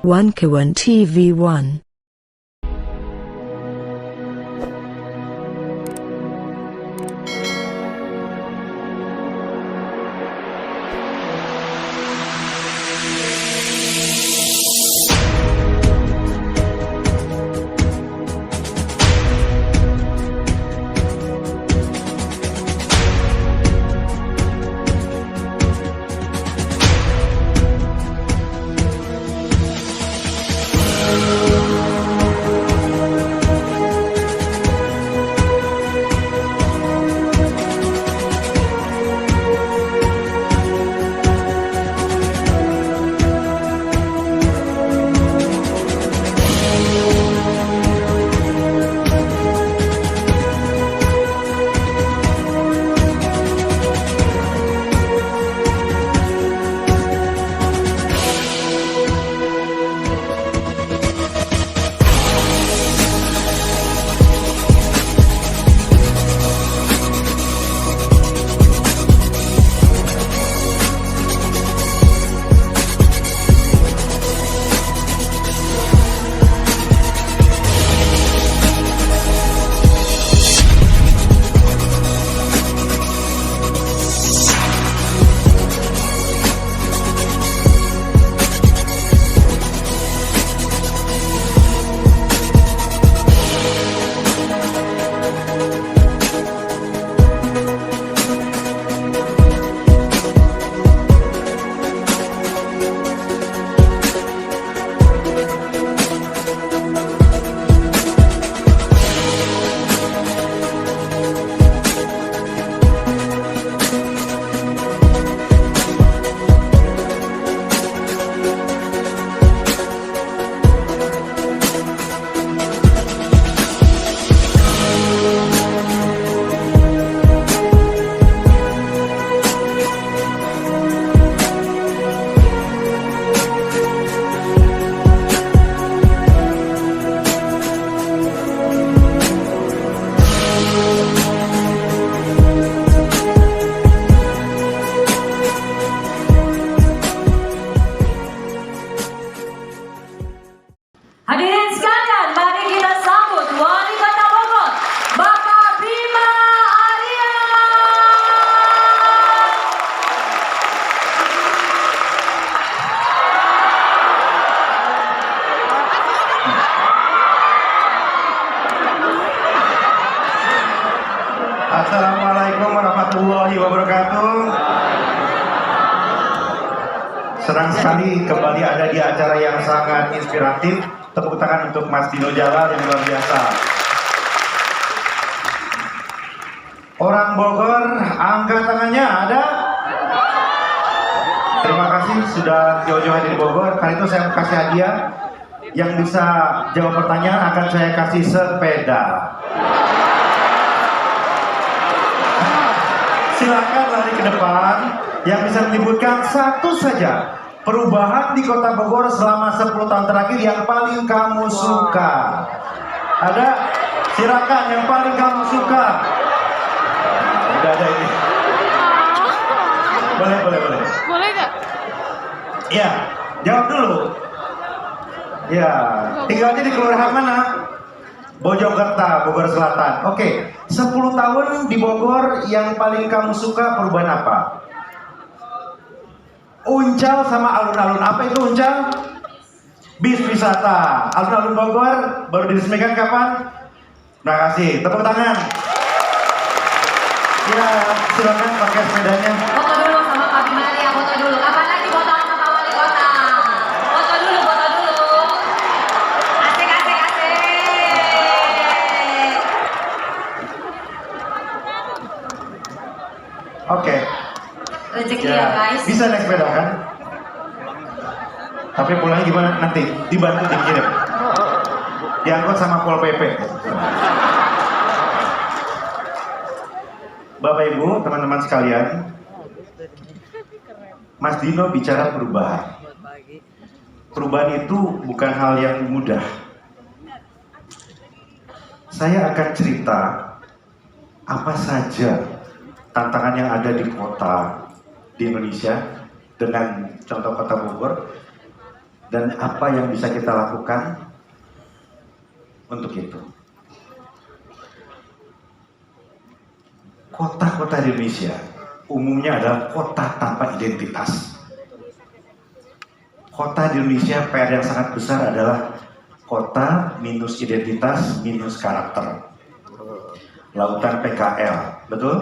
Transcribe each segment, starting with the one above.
1K1 TV1. Hadirin sekalian, mari kita sambut Wali Kota Bogor, Bapak Bima Arya. Assalamualaikum warahmatullahi wabarakatuh. Senang sekali kembali ada di acara yang sangat inspiratif. Tepuk tangan untuk Mas Dino Jalal yang luar biasa. Orang Bogor, angkat tangannya ada? Terima kasih sudah jauh-jauh hadir di Bogor. Kali itu saya kasih hadiah. Yang bisa jawab pertanyaan akan saya kasih sepeda. Silakan lari ke depan. Yang bisa menyebutkan satu saja perubahan di Kota Bogor selama 10 tahun terakhir yang paling kamu suka. Ada? Silakan yang paling kamu suka. Udah ada ini. Boleh. Boleh nggak? Ya, jawab dulu. Ya, tinggalnya di kelurahan mana? Bojokerta, Bogor Selatan. Oke, 10 tahun di Bogor yang paling kamu suka perubahan apa? Uncal sama alun-alun. Apa itu Uncal? Bis wisata. Alun-alun Bogor baru diresmikan kapan? Terima kasih. Tepuk tangan. Ya, silakan pakai sepedanya. Foto dulu sama Pak Bima Arya, foto dulu. Kapan lagi foto sama Wali Kota? Foto dulu. Asik. Oke. Rezeki ya guys. Bisa naik sepeda kan? Tapi pulangnya gimana nanti? Dibantu dikirim. Diangkut sama Pol PP. Bapak Ibu, teman-teman sekalian, Mas Dino bicara perubahan. Perubahan itu bukan hal yang mudah. Saya akan cerita apa saja tantangan yang ada di kota di Indonesia dengan contoh kota Bogor. Dan apa yang bisa kita lakukan untuk itu? Kota-kota di Indonesia umumnya adalah kota tanpa identitas. Kota di Indonesia PR yang sangat besar adalah kota minus identitas, minus karakter. Lautan PKL, betul?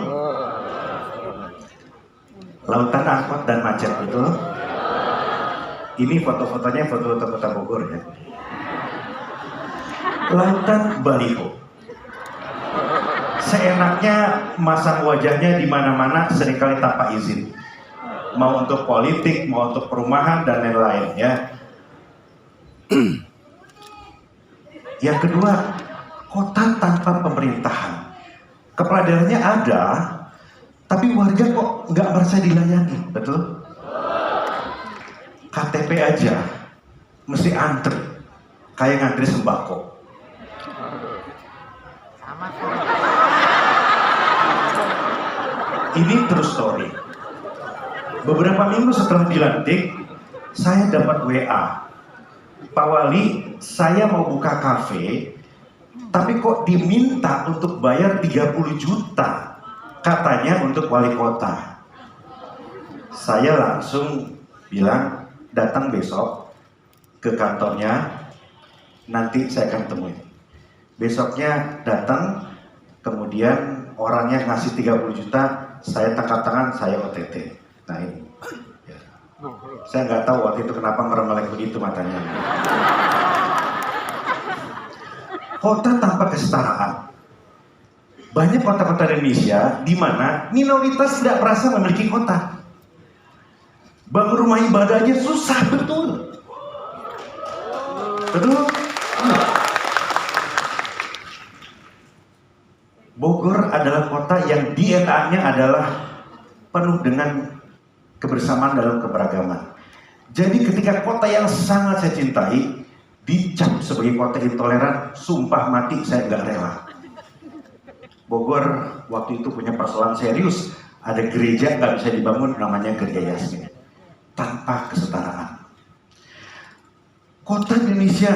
Lautan angkot dan macet, betul? Ini foto-fotonya foto-foto kota Bogor ya. Lautan baliho. Seenaknya masang wajahnya di mana-mana seringkali tanpa izin. Mau untuk politik, mau untuk perumahan dan lain-lain ya. Yang kedua, kota tanpa pemerintahan. Kepala daerahnya ada, tapi warga kok nggak merasa dilayani, betul? KTP aja mesti antri, kayak ngantri sembako. Ini true story. Beberapa minggu setelah dilantik, saya dapat WA. Pak Wali, saya mau buka kafe, tapi kok diminta untuk bayar 30 juta, katanya untuk wali kota. Saya langsung bilang, datang besok ke kantornya, nanti saya akan temuin. Besoknya datang, kemudian orangnya ngasih 30 juta, saya tangkap tangan, saya OTT. Nah ini, ya. Saya nggak tahu waktu itu kenapa ngeremelek begitu matanya. Kota tanpa kesetaraan. Banyak kota-kota Indonesia di mana minoritas tidak merasa memiliki kota. Bangun rumah ibadah aja susah, betul. Betul? Bogor adalah kota yang DNA-nya adalah penuh dengan kebersamaan dalam keberagaman. Jadi ketika kota yang sangat saya cintai dicap sebagai kota intoleran, sumpah mati saya nggak rela. Bogor waktu itu punya persoalan serius, ada gereja nggak bisa dibangun, namanya Gereja Yasmin, tanpa kesetaraan. Kota Indonesia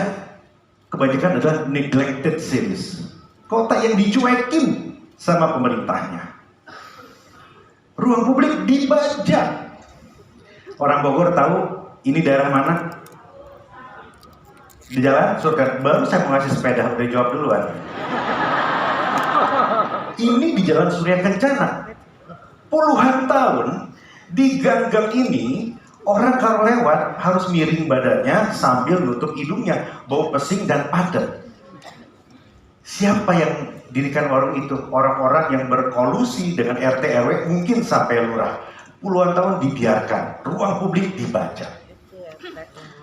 kebanyakan adalah neglected cities, kota yang dicuekin sama pemerintahnya. Ruang publik dibajak. Orang Bogor tahu ini daerah mana? Di jalan Surga, baru saya mau ngasih sepeda, udah jawab duluan. Ini di Jalan Surya Kencana. Puluhan tahun di gang-gang ini orang kalau lewat harus miring badannya sambil nutup hidungnya, bau pesing dan padat. Siapa yang dirikan warung itu? Orang-orang yang berkolusi dengan RT RW, mungkin sampai lurah. Puluhan tahun dibiarkan, ruang publik dibajak.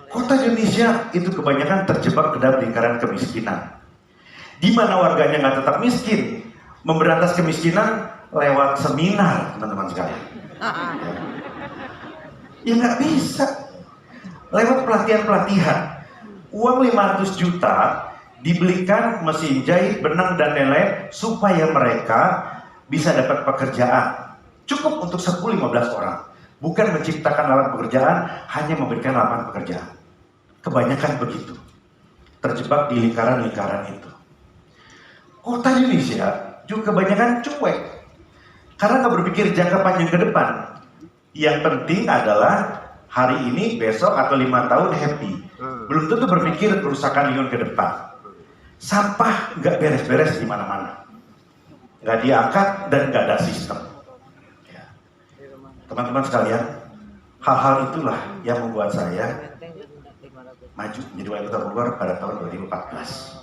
Kota Indonesia itu kebanyakan terjebak ke dalam lingkaran kemiskinan. Di mana warganya nggak tetap miskin, memberantas kemiskinan lewat seminar, teman-teman sekalian. Ya nggak bisa. Lewat pelatihan-pelatihan, uang 500 juta dibelikan mesin jahit, benang dan lain-lain supaya mereka bisa dapat pekerjaan. Cukup untuk 10-15 orang. Bukan menciptakan lapangan pekerjaan, hanya memberikan lapangan pekerjaan. Kebanyakan begitu. Terjebak di lingkaran-lingkaran itu. Kota Indonesia juga kebanyakan cuek. Karena nggak berpikir jangka panjang ke depan. Yang penting adalah hari ini, besok, atau 5 tahun happy. Belum tentu berpikir kerusakan lingkungan ke depan. Sampah nggak beres-beres di mana-mana. Nggak diangkat dan nggak ada sistem. Teman-teman sekalian, hal-hal itulah yang membuat saya maju menjadi wali kota Bogor pada tahun 2014.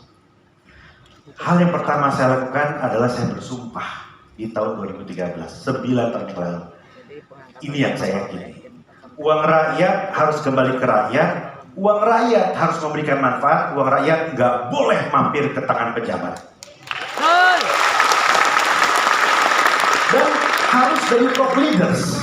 Hal yang pertama saya lakukan adalah saya bersumpah di tahun 2013, 9 tahun yang lalu. Ini yang saya yakini. Uang rakyat harus kembali ke rakyat, uang rakyat harus memberikan manfaat, uang rakyat nggak boleh mampir ke tangan pejabat. Dan harus dari top leaders.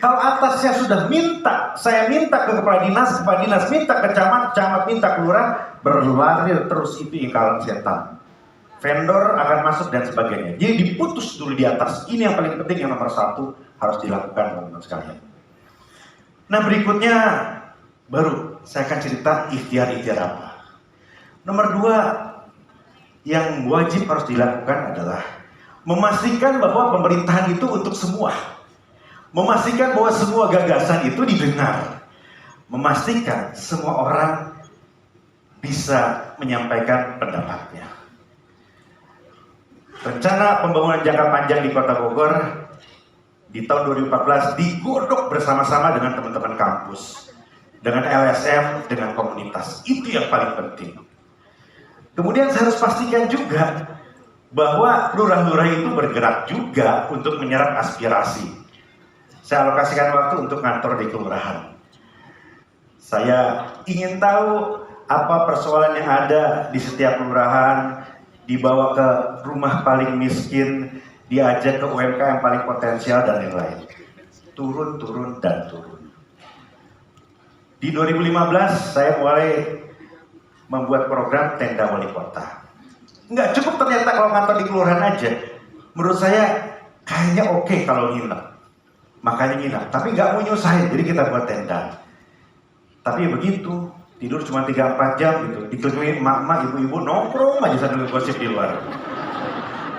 Kalau atasnya sudah minta, saya minta ke kepala dinas minta ke camat minta ke lurah, berlari terus itu ingkaran setan. Vendor akan masuk dan sebagainya. Jadi diputus dulu di atas. Ini yang paling penting, yang nomor 1 harus dilakukan, teman-teman sekalian. Nah berikutnya, Baru saya akan cerita ikhtiar-ikhtiar apa. Nomor 2 yang wajib harus dilakukan adalah memastikan bahwa pemerintahan itu untuk semua. Memastikan bahwa semua gagasan itu didengar. Memastikan semua orang bisa menyampaikan pendapatnya. Rencana pembangunan jangka panjang di Kota Bogor di tahun 2014 digodok bersama-sama dengan teman-teman kampus, dengan LSM, dengan komunitas. Itu yang paling penting. Kemudian saya harus pastikan juga bahwa lurah-lurah itu bergerak juga untuk menyerap aspirasi. Saya alokasikan waktu untuk kantor di kelurahan. Saya ingin tahu apa persoalan yang ada di setiap kelurahan, dibawa ke rumah paling miskin, diajak ke UMK yang paling potensial dan yang lain. Turun. Di 2015 saya mulai membuat program tenda wali kota. Nggak cukup ternyata kalau kantor di kelurahan aja. Menurut saya kayaknya oke kalau nginep. Makanya nginep, tapi nggak mau nyusahin, jadi kita buat tenda. Tapi begitu, tidur cuma 3-4 jam gitu, dikelilingi emak-emak, ibu-ibu nongkrong aja sambil gosip di luar.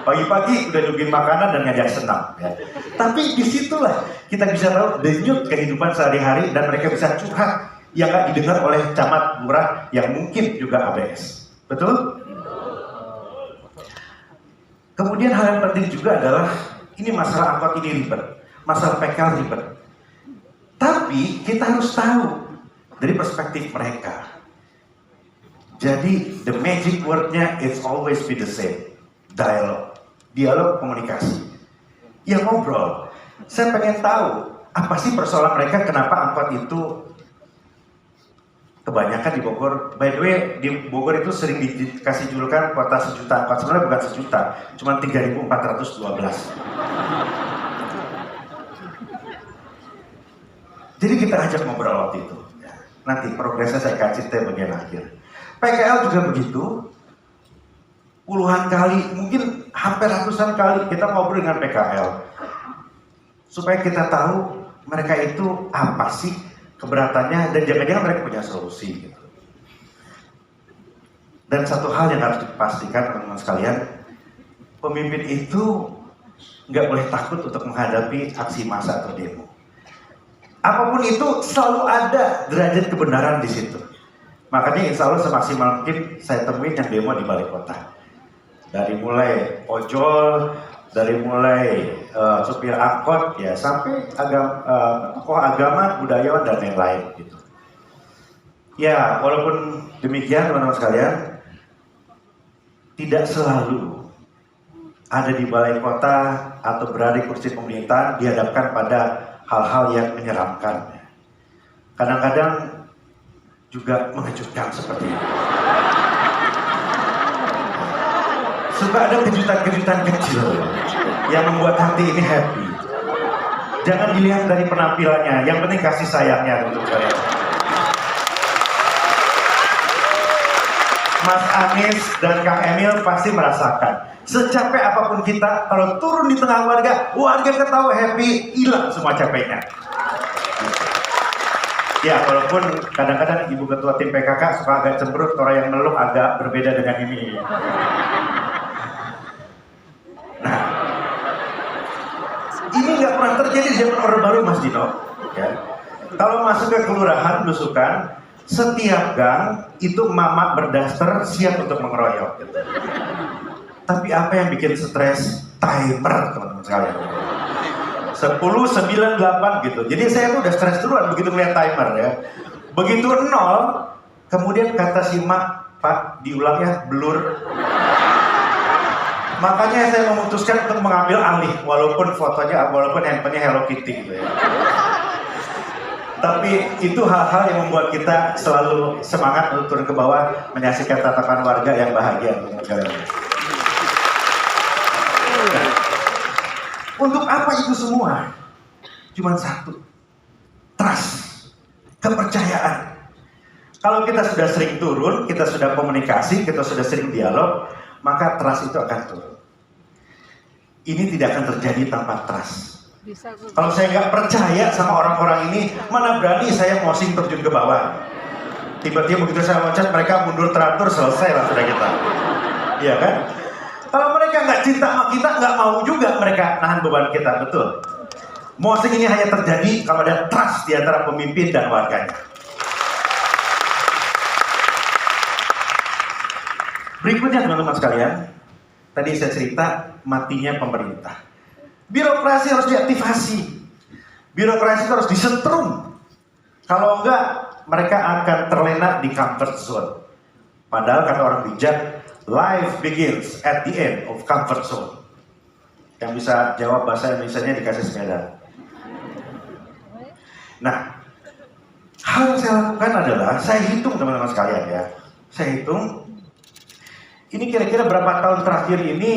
Pagi-pagi udah nungguin makanan dan ngajak senam. Ya. Tapi disitulah kita bisa tahu denyut kehidupan sehari-hari dan mereka bisa curhat yang nggak didengar oleh camat lurah yang mungkin juga ABS. Betul? Kemudian hal yang penting juga adalah ini masalah angkot ini ribet, masalah PKL ribet. Tapi kita harus tahu dari perspektif mereka. Jadi the magic word-nya it's always be the same. Dialog komunikasi. Ya ngobrol. Saya pengen tahu apa sih persoalan mereka, kenapa angkot itu kebanyakan di Bogor. By the way, di Bogor itu sering dikasih julukan kota sejuta angkot. Sebenarnya bukan sejuta, cuma 3.412. Jadi kita ajak ngobrol waktu itu. Nanti progresnya saya kasih cerita bagian akhir. PKL juga begitu. Puluhan kali, mungkin hampir ratusan kali kita ngobrol dengan PKL. Supaya kita tahu mereka itu apa sih keberatannya dan jangan-jangan mereka punya solusi. Gitu. Dan satu hal yang harus dipastikan teman-teman sekalian, pemimpin itu nggak boleh takut untuk menghadapi aksi massa atau demo. Apapun itu selalu ada derajat kebenaran di situ. Makanya insya Allah semaksimal mungkin saya temuin yang demo di balai kota. Dari mulai ojol, dari mulai supir angkot ya sampai tokoh agama, budayawan dan yang lain gitu. Ya walaupun demikian teman-teman sekalian, tidak selalu ada di balai kota atau berada di kursi pemerintahan dihadapkan pada hal-hal yang menyeramkan. Kadang-kadang juga mengejutkan seperti itu. Suka ada kejutan-kejutan kecil yang membuat hati ini happy. Jangan dilihat dari penampilannya, yang penting kasih sayangnya untuk saya. Mas Anies dan Kang Emil pasti merasakan. Secapek apapun kita, kalau turun di tengah warga ketawa happy, hilang semua capeknya. Ya, walaupun kadang-kadang Ibu Ketua Tim PKK suka agak cemberut, orang yang meluk agak berbeda dengan ini. Nah, ini nggak pernah terjadi di zaman Orde Baru, Mas Dino. Ya. Kalau masuk ke kelurahan belusukan, setiap gang itu mama berdaster siap untuk mengeroyok. Gitu. Tapi apa yang bikin stres? Timer, teman-teman sekalian. 10, 9, 8 gitu. Jadi saya tuh udah stres duluan begitu melihat timer ya. Begitu 0, kemudian kata si mak, Pak diulang ya, blur. Makanya saya memutuskan untuk mengambil alih, walaupun handphonenya Hello Kitty gitu ya. Tapi itu hal-hal yang membuat kita selalu semangat untuk turun ke bawah, menyaksikan tatapan warga yang bahagia. Untuk apa itu semua? Cuma satu, trust, kepercayaan. Kalau kita sudah sering turun, kita sudah komunikasi, kita sudah sering dialog, maka trust itu akan turun. Ini tidak akan terjadi tanpa trust. Kalau saya nggak percaya sama orang-orang ini, mana berani saya posing terjun ke bawah. Tiba-tiba begitu saya loncat, mereka mundur teratur, selesai lah sudah kita. Iya kan? Kalau mereka nggak cinta sama kita, nggak mau juga mereka nahan beban kita, betul. Mosing ini hanya terjadi kalau ada trust di antara pemimpin dan warganya. Berikutnya teman-teman sekalian, tadi saya cerita matinya pemerintah. Birokrasi harus diaktifasi. Birokrasi harus disetrum. Kalau enggak, mereka akan terlena di comfort zone. Padahal kata orang bijak, life begins at the end of comfort zone. Yang bisa jawab bahasa Indonesia-nya dikasih sepeda. Nah, hal yang saya lakukan adalah, saya hitung teman-teman sekalian ya. Saya hitung, ini kira-kira berapa tahun terakhir ini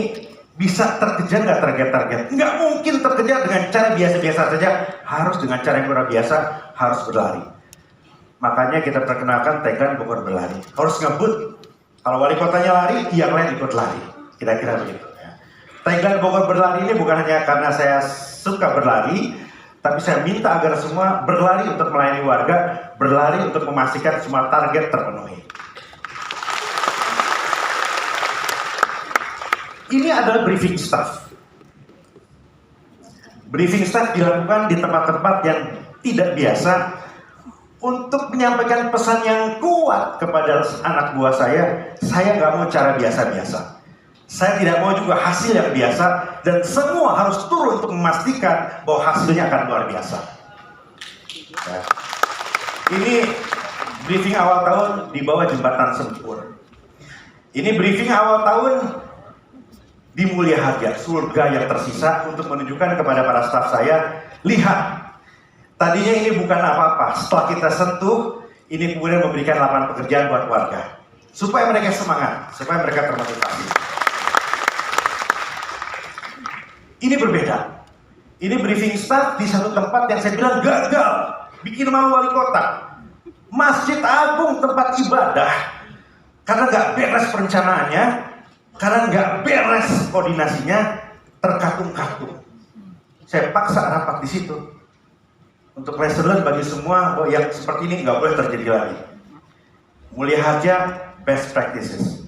bisa terkejar nggak target-target? Nggak mungkin terkejar dengan cara biasa-biasa saja, harus dengan cara yang luar biasa, harus berlari. Makanya kita perkenalkan tagline Bogor berlari. Harus ngebut. Kalau wali kotanya lari, yang lain ikut lari. Kira-kira begitu. Ya. Tagline Bogor berlari ini bukan hanya karena saya suka berlari, tapi saya minta agar semua berlari untuk melayani warga, berlari untuk memastikan semua target terpenuhi. Ini adalah briefing staff. Briefing staff dilakukan di tempat-tempat yang tidak biasa untuk menyampaikan pesan yang kuat kepada anak buah saya. Saya nggak mau cara biasa-biasa. Saya tidak mau juga hasil yang biasa, dan semua harus turun untuk memastikan bahwa hasilnya akan luar biasa. Ya. Ini briefing awal tahun di bawah jembatan Sempur. Ini briefing awal tahun di Mulia Harja, surga yang tersisa, untuk menunjukkan kepada para staf saya, lihat, tadinya ini bukan apa-apa, setelah kita sentuh, ini kemudian memberikan lapangan pekerjaan buat warga. Supaya mereka semangat, supaya mereka termotivasi. Ini berbeda. Ini briefing staff di satu tempat yang saya bilang gagal, bikin malu wali kota. Masjid Agung, tempat ibadah, karena nggak beres perencanaannya, karena nggak beres koordinasinya, terkatung-katung. Saya paksa rapat di situ untuk lesson learn bagi semua bahwa yang seperti ini nggak boleh terjadi lagi. Mulia Harja, best practices.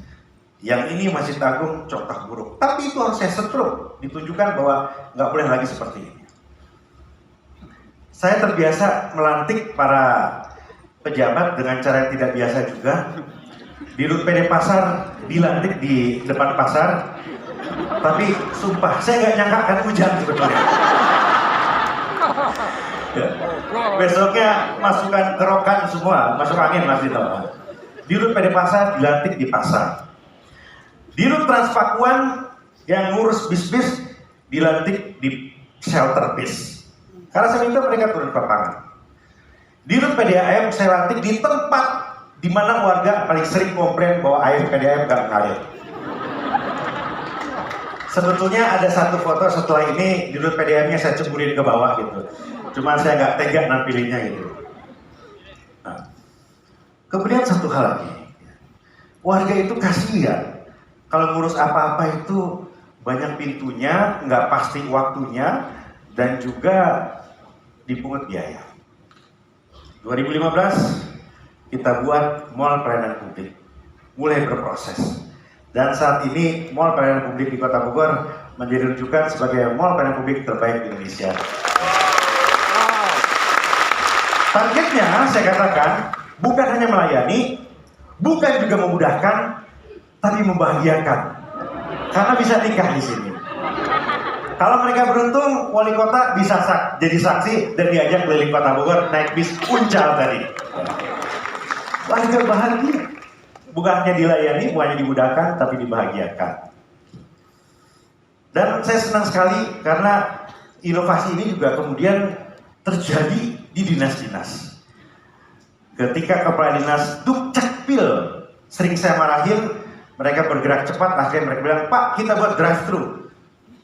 Yang ini Masjid Agung, contoh buruk. Tapi itu harus saya setrum, ditunjukkan bahwa nggak boleh lagi seperti ini. Saya terbiasa melantik para pejabat dengan cara yang tidak biasa juga. Dirut PD Pasar dilantik di depan pasar, tapi sumpah saya nggak nyangka akan hujan sebetulnya. Ya. Besoknya masukkan kerokan semua, masuk angin Mas Dito. Dirut PD Pasar dilantik di pasar. Dirut Transpakuan yang ngurus bis-bis dilantik di shelter bis. Karena saya minta mereka turun ke lapangan. Dirut PDAM saya lantik di tempat di mana warga paling sering komplain bahwa air PDAM nggak ngalir. Sebetulnya ada satu foto setelah ini dirut PDAM-nya saya ceburin ke bawah gitu. Cuma saya nggak tega nampilinnya gitu. Nah, kemudian satu hal lagi, warga itu kasihan. Kalau ngurus apa-apa itu banyak pintunya, nggak pasti waktunya, dan juga dipungut biaya. 2015 kita buat mall pelayanan publik, mulai berproses. Dan saat ini mall pelayanan publik di Kota Bogor menjadi rujukan sebagai mall pelayanan publik terbaik di Indonesia. Targetnya saya katakan bukan hanya melayani, bukan juga memudahkan, tapi membahagiakan. Karena bisa nikah di sini. Kalau mereka beruntung, wali kota bisa jadi saksi dan diajak keliling Kota Bogor naik bis Uncal tadi. Warga bahagia. Bukan hanya dilayani, bukan hanya dimudahkan, tapi dibahagiakan. Dan saya senang sekali karena inovasi ini juga kemudian terjadi di dinas-dinas. Ketika kepala dinas Dukcapil sering saya marahin, mereka bergerak cepat, akhirnya mereka bilang, Pak, kita buat drive-thru.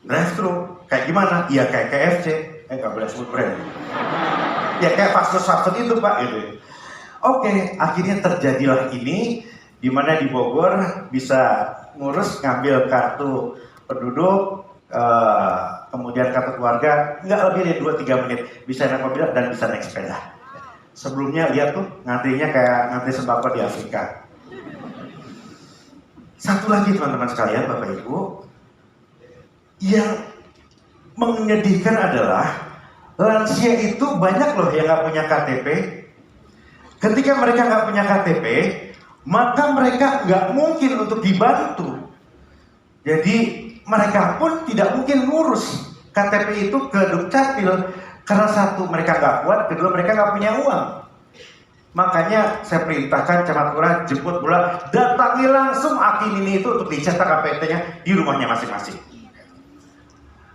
Drive-thru, kayak gimana? Iya kayak KFC, nggak boleh sebut brand. Ya kayak fast food itu Pak, gitu. Oke, akhirnya terjadilah ini, di mana di Bogor bisa ngurus ngambil kartu penduduk, kemudian kartu keluarga, nggak lebih dari 2-3 menit. Bisa naik mobil dan bisa naik sepeda. Sebelumnya lihat tuh ngantrinya kayak ngantri sembako di Afrika. Satu lagi teman-teman sekalian, Bapak Ibu, yang menyedihkan adalah lansia itu banyak loh yang nggak punya KTP. Ketika mereka nggak punya KTP, maka mereka nggak mungkin untuk dibantu. Jadi mereka pun tidak mungkin ngurus KTP itu ke Dukcapil karena satu mereka nggak kuat, kedua mereka nggak punya uang. Makanya saya perintahkan camat lurah jemput bola, datangi langsung Akin ini itu untuk dicetak KTP-nya di rumahnya masing-masing.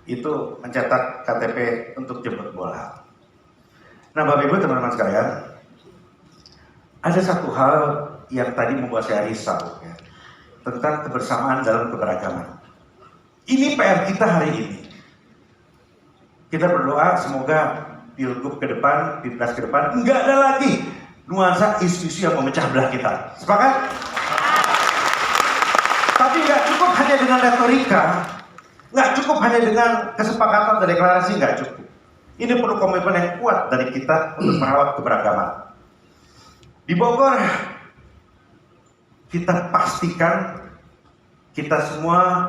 Itu mencetak KTP untuk jemput bola. Nah, Bapak Ibu teman-teman sekalian, ada satu hal yang tadi membuat saya risau ya, tentang kebersamaan dalam keberagaman. Ini PR kita hari ini. Kita berdoa semoga pilgub ke depan, pilpres ke depan, nggak ada lagi nuansa isu-isu yang memecah belah kita. Sepakat? Tapi nggak cukup hanya dengan retorika, nggak cukup hanya dengan kesepakatan dan deklarasi, nggak cukup. Ini perlu komitmen yang kuat dari kita untuk merawat keberagaman. Di Bogor, kita pastikan kita semua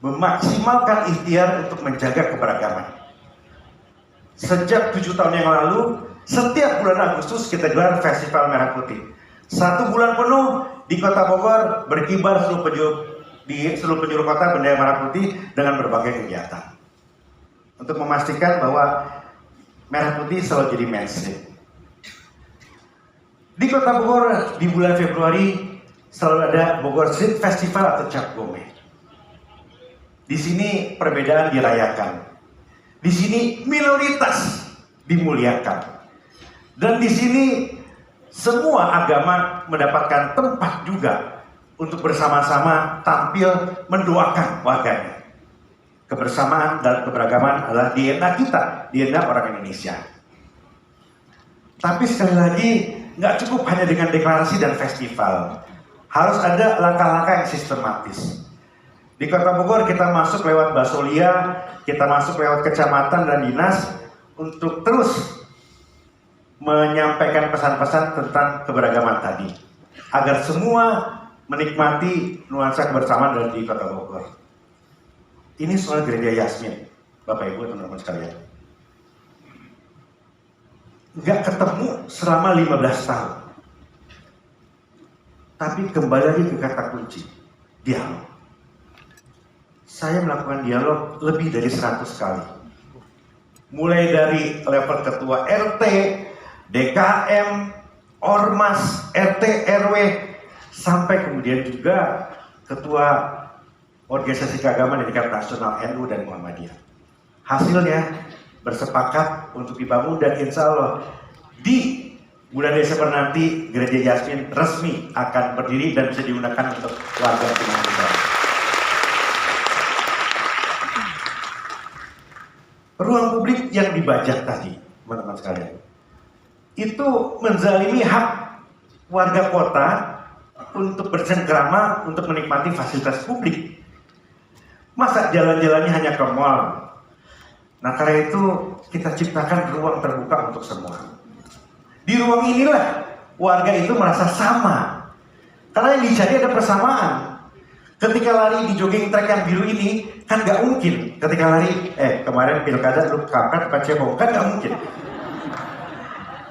memaksimalkan ikhtiar untuk menjaga keberagaman. Sejak 7 tahun yang lalu, setiap bulan Agustus kita gelar Festival Merah Putih. 1 bulan penuh di Kota Bogor berkibar di seluruh penjuru kota bendera Merah Putih dengan berbagai kegiatan. Untuk memastikan bahwa Merah Putih selalu jadi mainstream. Di Kota Bogor di bulan Februari selalu ada Bogor Street Festival atau Cap Gome. Di sini perbedaan dirayakan. Di sini minoritas dimuliakan. Dan di sini semua agama mendapatkan tempat juga untuk bersama-sama tampil mendoakan warganya. Kebersamaan dan keberagaman adalah DNA kita, DNA orang Indonesia. Tapi sekali lagi, nggak cukup hanya dengan deklarasi dan festival. Harus ada langkah-langkah yang sistematis. Di Kota Bogor kita masuk lewat Basolia, kita masuk lewat kecamatan dan dinas untuk terus menyampaikan pesan-pesan tentang keberagaman tadi. Agar semua menikmati nuansa kebersamaan di Kota Bogor. Ini soal gereja Yasmin, Bapak Ibu teman-teman sekalian. Nggak ketemu selama 15 tahun. Tapi kembali lagi ke kata kunci, dialog. Saya melakukan dialog lebih dari 100 kali. Mulai dari level ketua RT, DKM, Ormas, RT, RW, sampai kemudian juga ketua organisasi keagamaan di tingkat nasional NU dan Muhammadiyah. Hasilnya bersepakat untuk dibangun dan insya Allah di bulan Desember nanti Gereja Yasmin resmi akan berdiri dan bisa digunakan untuk warga Indonesia. Ruang publik yang dibajak tadi, teman-teman sekalian, itu menzalimi hak warga kota untuk bercengkrama, untuk menikmati fasilitas publik. Masa jalan-jalannya hanya ke mall? Nah, karena itu kita ciptakan ruang terbuka untuk semua. Di ruang inilah warga itu merasa sama. Karena yang dicari ada persamaan. Ketika lari di jogging track yang biru ini, kan gak mungkin. Ketika lari, kemarin pilkada lu kampret depan cebong, kan gak mungkin.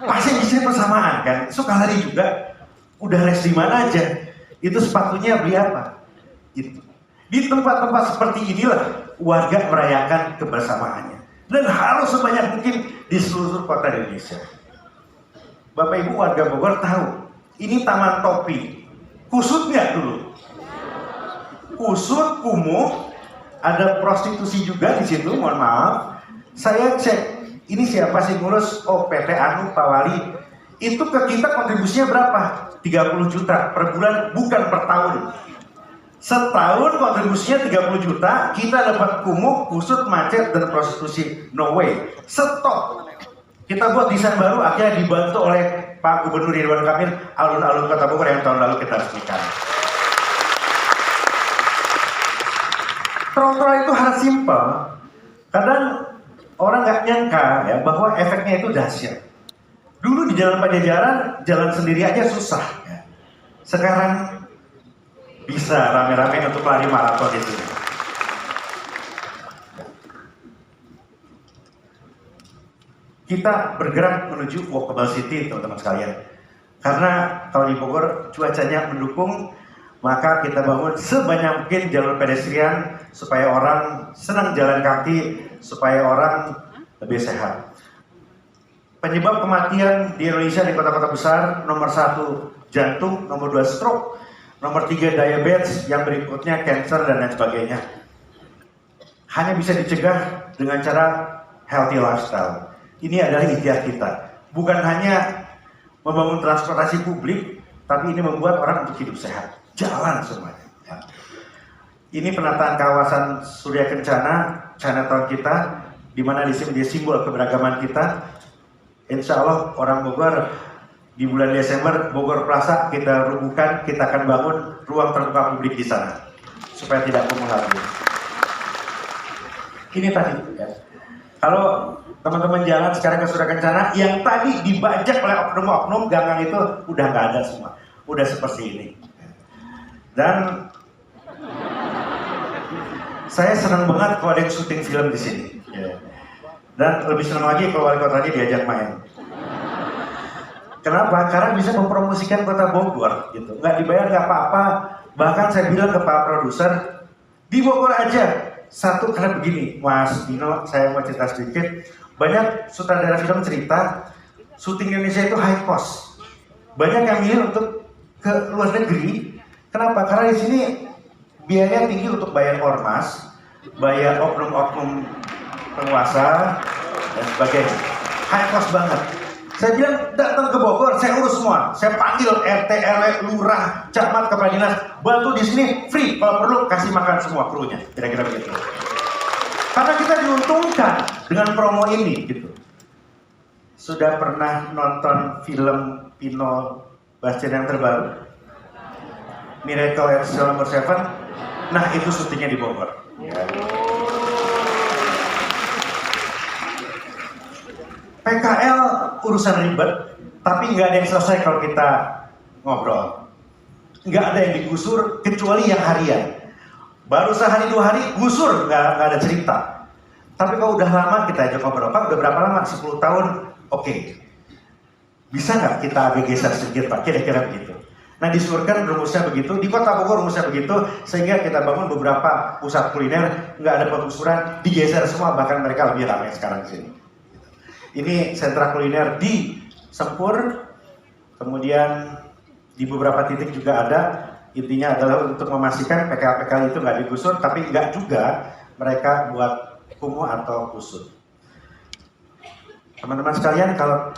Pasti bisa persamaan kan. Suka lari juga, udah les di mana aja. Itu sepatunya beli apa? Itu. Di tempat-tempat seperti inilah warga merayakan kebersamaannya. Dan harus sebanyak mungkin di seluruh kota Indonesia. Bapak Ibu warga Bogor tahu, ini Taman Topi. Kusut nggak dulu? Kusut, kumuh, ada prostitusi juga di situ, mohon maaf. Saya cek, ini siapa sih ngurus? Oh, PT Anu, Pak Wali. Itu ke kita kontribusinya berapa? 30 juta per bulan, bukan per tahun. Setahun kontribusinya 30 juta, kita dapat kumuh, kusut, macet, dan prostitusi. No way. Stop. Kita buat desain baru, akhirnya dibantu oleh Pak Gubernur Ridwan Kamil, alun-alun Kota Bogor yang tahun lalu kita resmikan. Trotoar itu hal simpel, Kadang orang nggak nyangka ya bahwa efeknya itu dahsyat. Dulu di Jalan Pajajaran, jalan sendiri aja susah. Ya. Sekarang bisa rame-rame untuk lari maraton di sini. Kita bergerak menuju walkable city, teman-teman sekalian. Karena kalau di Bogor cuacanya mendukung, maka kita bangun sebanyak mungkin jalur pedestrian supaya orang senang jalan kaki, supaya orang lebih sehat. Penyebab kematian di Indonesia di kota-kota besar, nomor 1 jantung, nomor 2 stroke, nomor 3 diabetes, yang berikutnya cancer dan lain sebagainya. Hanya bisa dicegah dengan cara healthy lifestyle. Ini adalah ikhtiar kita. Bukan hanya membangun transportasi publik, tapi ini membuat orang untuk hidup sehat. Jalan semuanya. Ya. Ini penataan kawasan Surya Kencana, Chinatown kita, di mana di sini menjadi simbol keberagaman kita. Insya Allah orang Bogor di bulan Desember Bogor Plaza kita rubuhkan, kita akan bangun ruang terbuka publik di sana supaya tidak kumuh lagi. Ini tadi. Ya. Kalau teman-teman jalan sekarang ke Surya Kencana, yang tadi dibajak oleh oknum-oknum gangang itu udah nggak ada semua, udah seperti ini. Dan saya senang banget kalau ada yang syuting film di sini. Ya. Dan lebih senang lagi kalau wali kotanya diajak main. Kenapa? Karena bisa mempromosikan kota Bogor, gitu. Nggak dibayar nggak apa-apa. Bahkan saya bilang ke Pak Produser, di Bogor aja. Satu karena begini, Mas Dino, saya mau cerita sedikit. Banyak sutradara film cerita, syuting Indonesia itu high cost. Banyak yang milih untuk ke luar negeri. Kenapa? Karena di sini biayanya tinggi untuk bayar ormas, bayar oknum-oknum penguasa, dan sebagainya. High cost banget. Saya bilang datang ke Bogor, saya urus semua. Saya panggil RT, RW, lurah, camat, kepala dinas, bantu di sini free. Kalau perlu kasih makan semua krunya, kira-kira begitu. Karena kita diuntungkan dengan promo ini, gitu. Sudah pernah nonton film Pino Bastian yang terbaru, Miracle at Cell No. 7? Nah itu syutingnya di Bogor. Ya. PKL urusan ribet, tapi nggak ada yang selesai kalau kita ngobrol. Nggak ada yang digusur kecuali yang harian. Baru sehari 2 hari gusur, nggak ada cerita. Tapi kalau udah lama kita ajak ngobrol, Pak udah berapa lama? 10 tahun, oke. Bisa nggak kita agak geser sedikit Pak? Kira-kira begitu. Nah disuruhkan rumusnya begitu, di kota Bogor rumusnya begitu, sehingga kita bangun beberapa pusat kuliner, nggak ada penggusuran, digeser semua, bahkan mereka lebih ramai sekarang di sini. Ini sentra kuliner di Sempur, kemudian di beberapa titik juga ada. Intinya adalah untuk memastikan PKL-PKL itu nggak digusur, tapi nggak juga mereka buat kumuh atau kusut. Teman-teman sekalian, kalau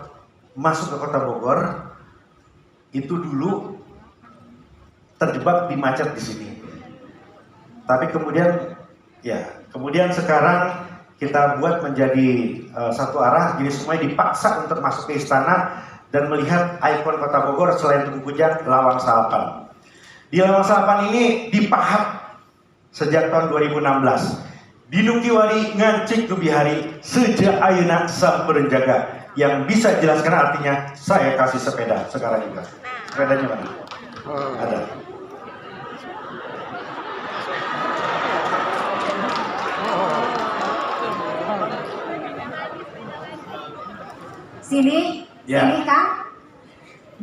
masuk ke kota Bogor, itu dulu terjebak di macet di sini. Tapi kemudian sekarang kita buat menjadi satu arah, jadi semuanya dipaksa untuk masuk ke istana dan melihat ikon kota Bogor selain Tugu Kujang, Lawang Salapan. Di Lawang Salapan ini dipahat sejak tahun 2016. Dinukiwari ngancik nubihari sejak ayeuna sampeureun jaga. Yang bisa jelaskan artinya saya kasih sepeda sekarang juga. Sepedanya mana? Ada. Sini, Ya. sini Kang.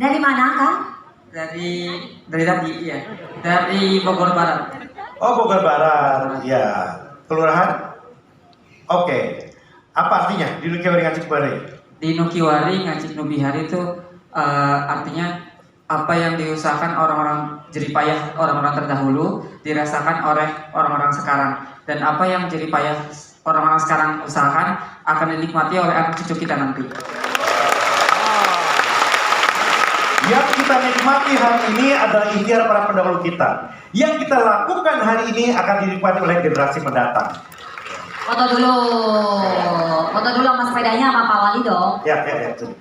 Dari mana Kang? Dari tadi ya, dari Bogor Barat. Oh Bogor Barat, ya. Kelurahan? Oke. Apa artinya? Dinukiwari ngancik nubihari? Di Nukiwari Ngacik Nubihari itu artinya apa yang diusahakan orang-orang jeripayah orang-orang terdahulu dirasakan oleh orang-orang sekarang, dan apa yang jeripayah orang-orang sekarang usahakan akan dinikmati oleh anak cucu kita nanti. Yang kita nikmati hari ini adalah ikhtiar para pendahulu kita. Yang kita lakukan hari ini akan dinikmati oleh generasi mendatang. Foto dulu sama sepedanya sama Pak Wali dong. Ya.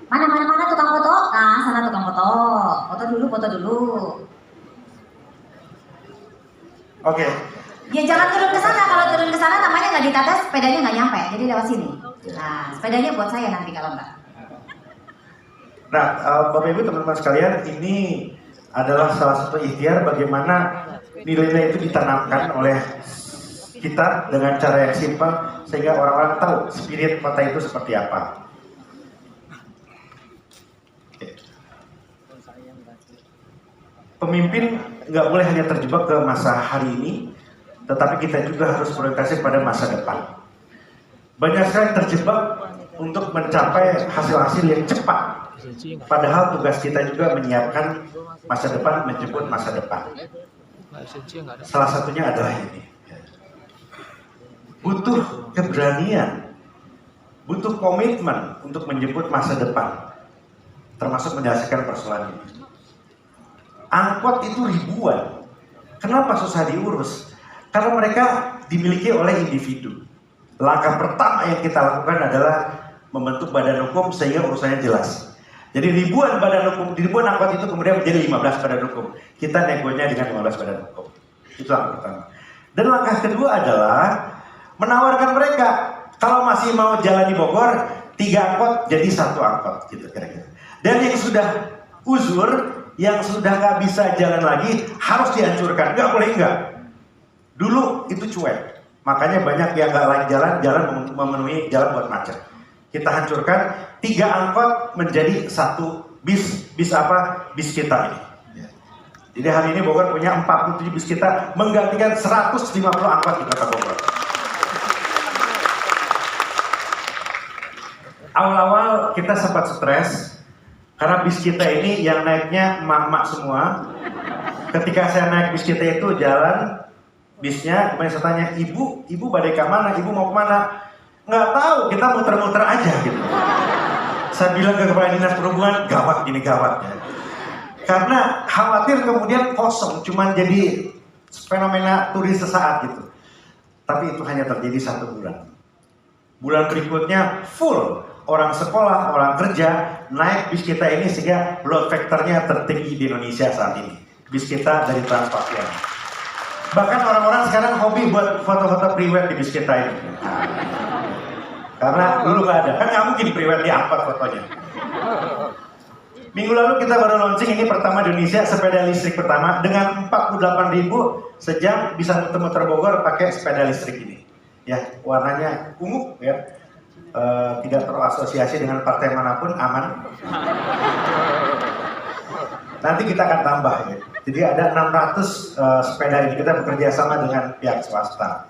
Mana tukang foto? Nah, sana tukang foto. Foto dulu. Oke. Ya jangan turun ke sana, kalau turun ke sana namanya nggak ditata, sepedanya nggak nyampe, jadi lewat sini. Nah, sepedanya buat saya nanti kalau enggak. Nah, Bapak Ibu teman-teman sekalian, ini adalah salah satu ikhtiar bagaimana nilai-nilai itu ditanamkan oleh kita dengan cara yang simpel sehingga orang-orang tahu spirit kota itu seperti apa. Pemimpin nggak boleh hanya terjebak ke masa hari ini, tetapi kita juga harus berorientasi pada masa depan. Banyak sekali terjebak untuk mencapai hasil-hasil yang cepat. Padahal tugas kita juga menyiapkan masa depan, menjemput masa depan. Salah satunya adalah ini. Butuh keberanian, butuh komitmen untuk menjemput masa depan, termasuk menyelesaikan persoalan ini. Angkot itu ribuan. Kenapa susah diurus? Karena mereka dimiliki oleh individu. Langkah pertama yang kita lakukan adalah membentuk badan hukum sehingga urusannya jelas. Jadi ribuan badan hukum, ribuan angkot itu kemudian menjadi 15 badan hukum. Kita negonya dengan 15 badan hukum. Itu langkah pertama. Dan langkah kedua adalah menawarkan mereka, kalau masih mau jalan di Bogor, 3 angkot jadi 1 angkot, gitu kira-kira. Dan yang sudah uzur, yang sudah nggak bisa jalan lagi, harus dihancurkan. Nggak boleh enggak. Dulu itu cuek. Makanya banyak yang nggak lagi jalan memenuhi jalan buat macet. Kita hancurkan, 3 angkot menjadi 1 bis. Bis apa? Bis kita ini. Jadi hari ini Bogor punya 47 bis kita, menggantikan 150 angkot di kota Bogor. Awal-awal kita sempat stres, karena bis kita ini yang naiknya emak-emak semua. Ketika saya naik bis kita itu jalan, bisnya, kemudian saya tanya, ibu badai ke mana? Ibu mau kemana? Nggak tahu, kita muter-muter aja gitu. Saya bilang ke Kepala Dinas Perhubungan, gawat gini gawat ya. Karena khawatir kemudian kosong, cuman jadi fenomena turis sesaat gitu. Tapi itu hanya terjadi 1 bulan. Bulan berikutnya full, orang sekolah, orang kerja, naik bis kita ini sehingga load factornya tertinggi di Indonesia saat ini. Bis kita dari Transpacific. Bahkan orang-orang sekarang hobi buat foto-foto pre-wed di bis kita ini. Karena dulu nggak ada, kan nggak mungkin pre-wed diangkat fotonya. Minggu lalu kita baru launching ini pertama di Indonesia, sepeda listrik pertama dengan 48.000 sejam bisa muter-muter Bogor pakai sepeda listrik ini. Ya, warnanya ungu ya, tidak terasosiasi dengan partai manapun, aman. Nanti kita akan tambah ya. Jadi ada 600 sepeda ini, kita bekerja sama dengan pihak swasta.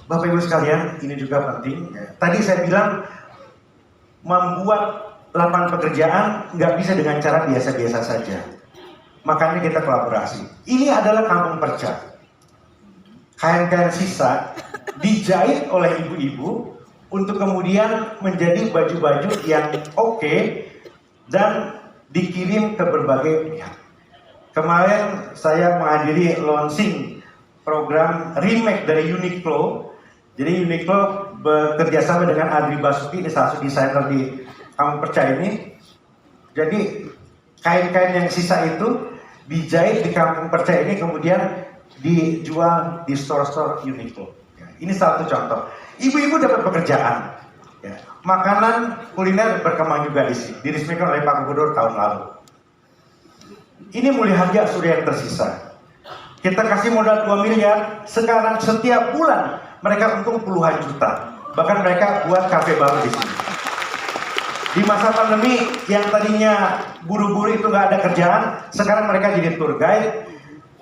Bapak Ibu sekalian, ini juga penting. Ya. Tadi saya bilang membuat lapangan pekerjaan nggak bisa dengan cara biasa-biasa saja. Makanya kita kolaborasi. Ini adalah kampung perca. Kain-kain sisa dijahit oleh ibu-ibu untuk kemudian menjadi baju-baju yang oke dan dikirim ke berbagai pihak. Kemarin saya menghadiri launching program remake dari Uniqlo. Jadi Uniqlo bekerja sama dengan Adri Basuki, ini salah satu desainer di kampung perca ini. Jadi kain-kain yang sisa itu dijahit di kampung perca ini kemudian dijual di store-store Uniqlo. Ini salah satu contoh. Ibu-ibu dapat pekerjaan. Ya. Makanan kuliner berkembang juga di sini. Diresmikan oleh Pak Gubernur tahun lalu. Ini Mulia Harja sudah yang tersisa. Kita kasih modal 2 miliar. Sekarang setiap bulan mereka untung puluhan juta. Bahkan mereka buat kafe baru di sini. Di masa pandemi yang tadinya buru-buru itu nggak ada kerjaan, sekarang mereka jadi tour guide,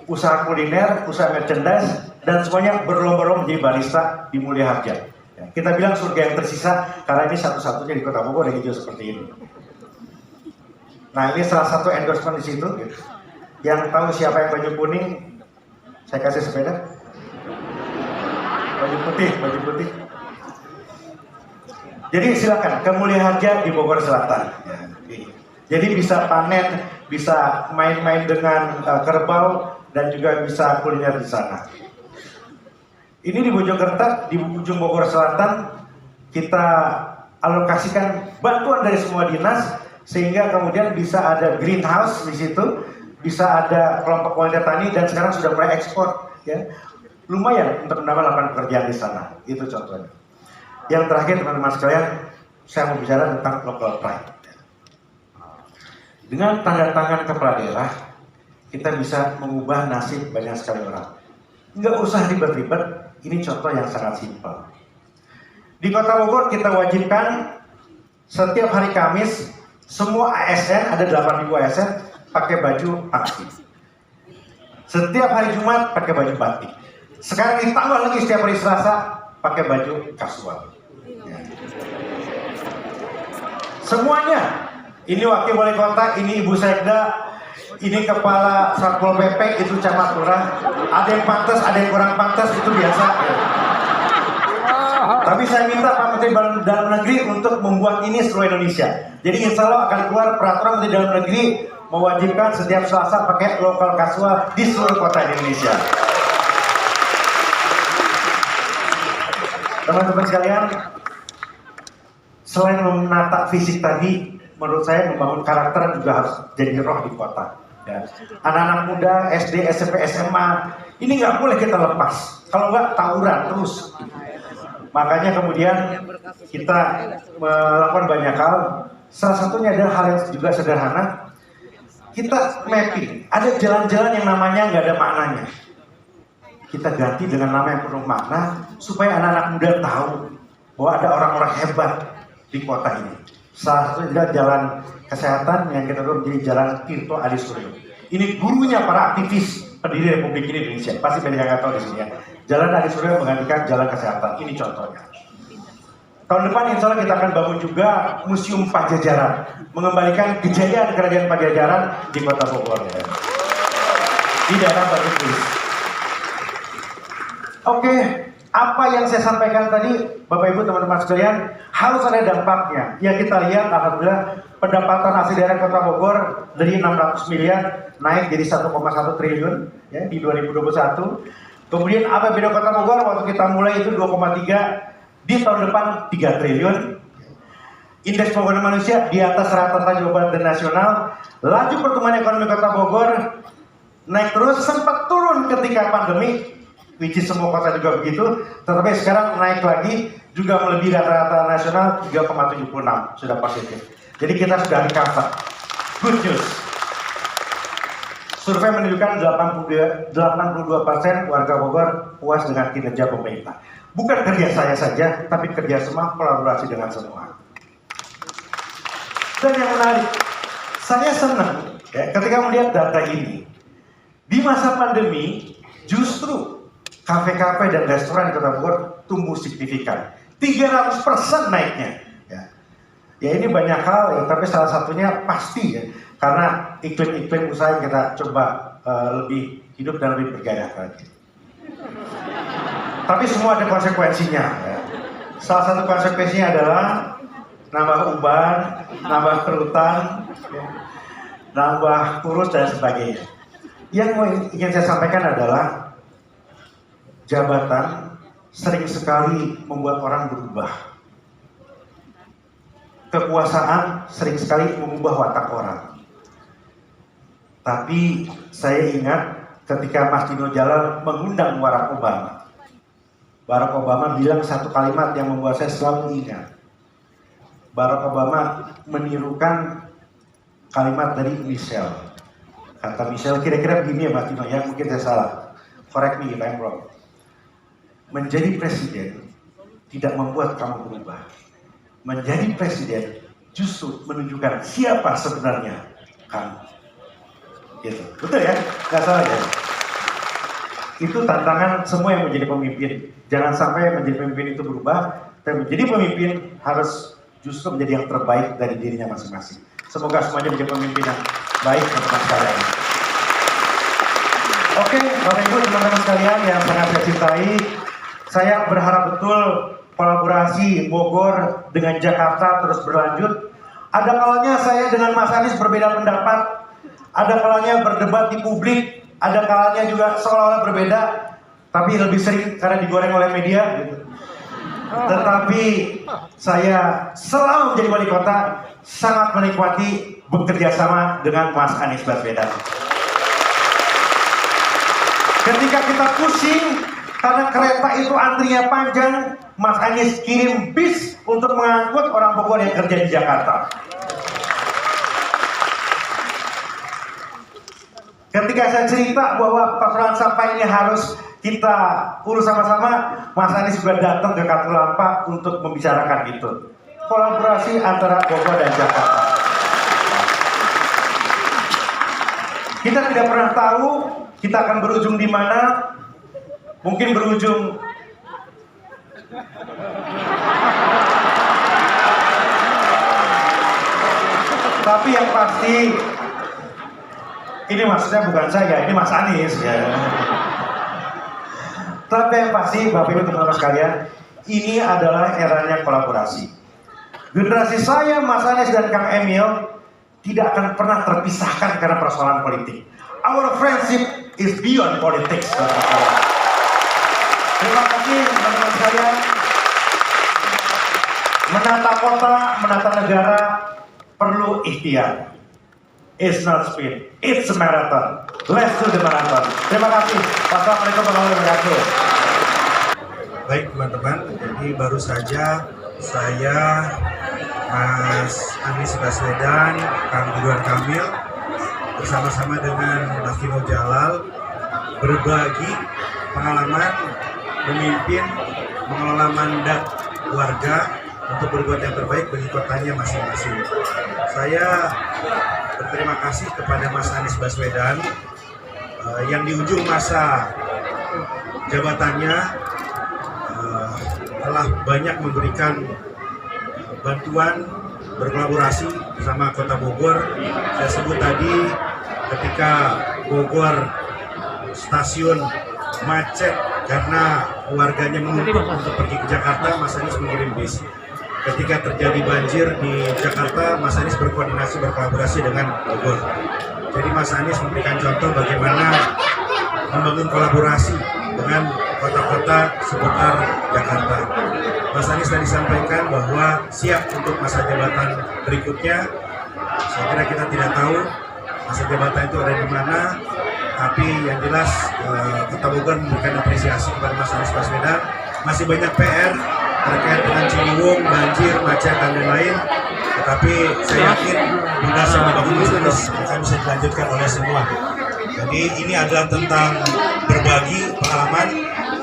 usaha kuliner, usaha merchandise, dan semuanya berlomba-lomba menjadi barista di Mulia Harja. Ya, kita bilang surga yang tersisa karena ini satu-satunya di Kota Bogor yang hijau seperti ini. Nah, ini salah satu endorsement di situ. Yang tahu siapa yang baju kuning, saya kasih sepeda. Baju putih. Jadi silakan ke Mulia Harja di Bogor Selatan. Jadi bisa panen, bisa main-main dengan kerbau, dan juga bisa kuliner di sana. Ini di Bojonggede, di ujung Bogor Selatan, kita alokasikan bantuan dari semua dinas, sehingga kemudian bisa ada greenhouse di situ, bisa ada kelompok wanita tani, dan sekarang sudah mulai ekspor. Ya. lumayan untuk menambah lapangan pekerjaan di sana. Itu contohnya. Yang terakhir teman-teman sekalian, saya mau bicara tentang local pride. Dengan tanda tangan kepala daerah, kita bisa mengubah nasib banyak sekali orang. Nggak usah ribet-ribet, ini contoh yang sangat simpel. Di Kota Bogor kita wajibkan setiap hari Kamis, semua ASN, ada 8.000 ASN, pakai baju putih. Setiap hari Jumat pakai baju batik. Sekarang ditambah lagi setiap hari Selasa pakai baju kasual. Ya. Semuanya, ini wakil wali kota, ini ibu sekda, ini kepala satpol pp, itu camat lurah. Ada yang pantas, ada yang kurang pantas, itu biasa. Tapi saya minta Pak Menteri Dalam Negeri untuk membuat ini seluruh Indonesia. Jadi insya Allah akan keluar peraturan Menteri Dalam Negeri mewajibkan setiap Selasa pakai lokal kasual di seluruh kota Indonesia. Teman-teman sekalian, selain menata fisik tadi, menurut saya membangun karakter juga harus jadi roh di kota. Ya. Anak-anak muda SD, SMP, SMA ini nggak boleh kita lepas. Kalau nggak tawuran terus. Makanya kemudian kita melakukan banyak hal. Salah satunya adalah hal yang juga sederhana. Kita mapping. Ada jalan-jalan yang namanya nggak ada maknanya. Kita ganti dengan nama yang penuh makna supaya anak-anak muda tahu bahwa ada orang-orang hebat di kota ini. Salah satunya adalah jalan kesehatan yang kita tahu menjadi jalan Tirto Adi Suryo. Ini gurunya para aktivis pendiri Republik ini Indonesia. Pasti banyak yang nggak tahu di sini ya. Jalan Adi Suryo menggantikan jalan kesehatan. Ini contohnya. Tahun depan insya Allah kita akan bangun juga Museum Pajajaran, mengembalikan kejayaan kerajaan Pajajaran di Kota Bogor ya. Di daerah Batu Tulis. Oke, apa yang saya sampaikan tadi, Bapak Ibu teman-teman sekalian, harus ada dampaknya. Yang kita lihat, alhamdulillah, pendapatan asli daerah Kota Bogor dari 600 miliar naik jadi 1,1 triliun ya, di 2021. Kemudian APBD Kota Bogor waktu kita mulai itu 2,3, di tahun depan 3 triliun. Indeks pembangunan manusia di atas rata-rata Jawa Barat dan nasional. Laju pertumbuhan ekonomi Kota Bogor naik terus, sempat turun ketika pandemi, which is semua kota juga begitu, tetapi sekarang naik lagi, juga melebihi rata-rata nasional 3,76, sudah positif. Jadi kita sudah recover. Good news. Survei menunjukkan 82% warga Bogor puas dengan kinerja pemerintah. Bukan kerja saya saja, tapi kerja semua, kolaborasi dengan semua. Dan yang menarik, saya senang ya, ketika melihat data ini. Di masa pandemi, justru kafe-kafe dan restoran di Kota Bogor tumbuh signifikan. 300% naiknya. Ya ini banyak hal, ya, tapi salah satunya pasti ya, karena iklim-iklim usaha yang kita coba lebih hidup dan lebih bergairah lagi. Tapi semua ada konsekuensinya. Ya. Salah satu konsekuensinya adalah nambah uban, nambah kerutan, ya, nambah kurus dan sebagainya. Yang ingin saya sampaikan adalah jabatan sering sekali membuat orang berubah. Kekuasaan sering sekali mengubah watak orang. Tapi saya ingat ketika Mas Dino Jalal mengundang Barack Obama. Barack Obama bilang satu kalimat yang membuat saya selalu ingat. Barack Obama menirukan kalimat dari Michelle. Kata Michelle kira-kira begini ya Mas Dino, ya mungkin saya salah. Correct me if I'm wrong. Menjadi presiden tidak membuat kamu berubah. Menjadi presiden justru menunjukkan siapa sebenarnya kamu. Gitu. Betul ya? Nggak salah ya? Itu tantangan semua yang menjadi pemimpin. Jangan sampai menjadi pemimpin itu berubah, tapi menjadi pemimpin harus justru menjadi yang terbaik dari dirinya masing-masing. Semoga semuanya menjadi pemimpin yang baik teman-teman sekalian. Oke, Bapak Ibu teman-teman sekalian yang sangat saya cintai, saya berharap betul kolaborasi Bogor dengan Jakarta terus berlanjut. Ada kalanya saya dengan Mas Anies berbeda pendapat, ada kalanya berdebat di publik, ada kalanya juga seolah-olah berbeda, tapi lebih sering karena digoreng oleh media. Gitu. Tetapi saya selama menjadi wali kota sangat menikmati bekerja sama dengan Mas Anies Baswedan. Ketika kita pusing, Karena kereta itu antrinya panjang, Mas Anies kirim bis untuk mengangkut orang Bogor yang kerja di Jakarta. Ketika saya cerita bahwa persoalan sampah ini harus kita urus sama-sama, Mas Anies juga datang ke Katulampa untuk membicarakan itu. Kolaborasi antara Bogor dan Jakarta. Kita tidak pernah tahu kita akan berujung di mana. Mungkin berujung tapi yang pasti ini maksudnya bukan saya, ini Mas Anies ya. Tapi yang pasti Bapak Ibu teman-teman sekalian, ini adalah eranya kolaborasi. Generasi saya, Mas Anies dan Kang Emil tidak akan pernah terpisahkan karena persoalan politik. Our friendship is beyond politics. Terima kasih teman-teman sekalian. Menata kota, menata negara perlu ikhtiar. It's not sprint, it's a marathon. Let's do the marathon. Terima kasih. Wassalamualaikum warahmatullahi wabarakatuh. Baik teman-teman, jadi baru saja saya, Mas Anies Baswedan, Kang Ridwan Kamil bersama-sama dengan Mas Tino Jalal berbagi pengalaman memimpin, mengelola mandat warga untuk berbuat yang terbaik bagi kotanya masing-masing. Saya berterima kasih kepada Mas Anies Baswedan yang di ujung masa jabatannya telah banyak memberikan bantuan, berkolaborasi bersama Kota Bogor. Saya sebut tadi ketika Bogor stasiun macet karena warganya menumpuk untuk pergi ke Jakarta, Mas Anies mengirim bis. Ketika terjadi banjir di Jakarta, Mas Anies berkoordinasi, berkolaborasi dengan Bogor. Jadi Mas Anies memberikan contoh bagaimana membangun kolaborasi dengan kota-kota seputar Jakarta. Mas Anies tadi sampaikan bahwa siap untuk masa jabatan berikutnya. Saya kira kita tidak tahu masa jabatan itu ada di mana, tapi yang jelas Kota Bogor memberikan apresiasi kepada Mas Anies Baswedan. Masih banyak PR terkait dengan Ciliwung, banjir, macet dan lain-lain. Tetapi saya yakin fondasi yang dibangun Mas Anies akan bisa dilanjutkan oleh semua. Jadi ini adalah tentang berbagi pengalaman,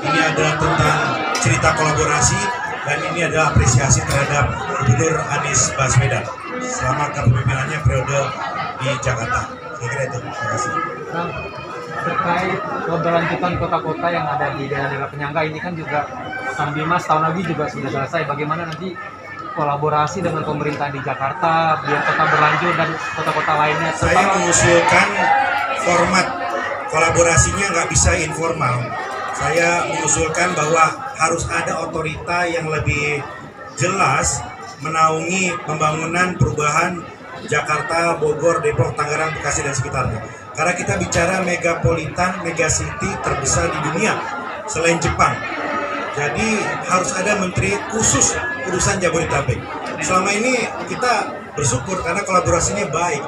ini adalah tentang cerita kolaborasi, dan ini adalah apresiasi terhadap Gubernur Anies Baswedan selama kepemimpinannya periode di Jakarta. Saya kira itu. Terima kasih. Terkait keberlanjutan kota-kota yang ada di daerah-daerah penyangga ini kan juga Sambimas tahun lagi juga sudah selesai. Bagaimana nanti kolaborasi dengan pemerintah di Jakarta biar kota berlanjut dan kota-kota lainnya? Saya mengusulkan format kolaborasinya nggak bisa informal. Saya mengusulkan bahwa harus ada otorita yang lebih jelas menaungi pembangunan perubahan Jakarta, Bogor, Depok, Tangerang, Bekasi, dan sekitarnya. Karena kita bicara megapolitan, megacity terbesar di dunia selain Jepang. Jadi harus ada menteri khusus urusan Jabodetabek. Selama ini kita bersyukur karena kolaborasinya baik.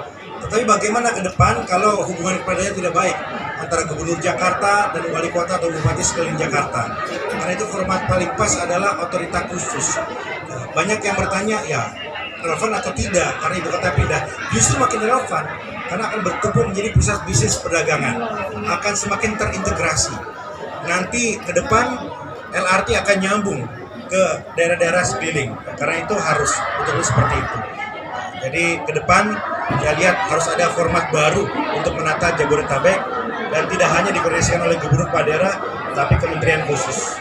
Tetapi bagaimana ke depan kalau hubungan kepadanya tidak baik antara Gubernur Jakarta dan Wali Kota atau Bupati sekeliling Jakarta? Karena itu format paling pas adalah otorita khusus. Banyak yang bertanya, ya relevan atau tidak karena ibu kota pindah? Justru makin relevan karena akan bertumpu menjadi pusat bisnis perdagangan, akan semakin terintegrasi. Nanti ke depan LRT akan nyambung ke daerah-daerah sekeliling, karena itu harus betul-betul seperti itu. Jadi ke depan saya lihat harus ada format baru untuk menata Jabodetabek dan tidak hanya dikoordinasikan oleh gubernur kepala daerah, tapi kementerian khusus.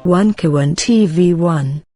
One Kawan TV 1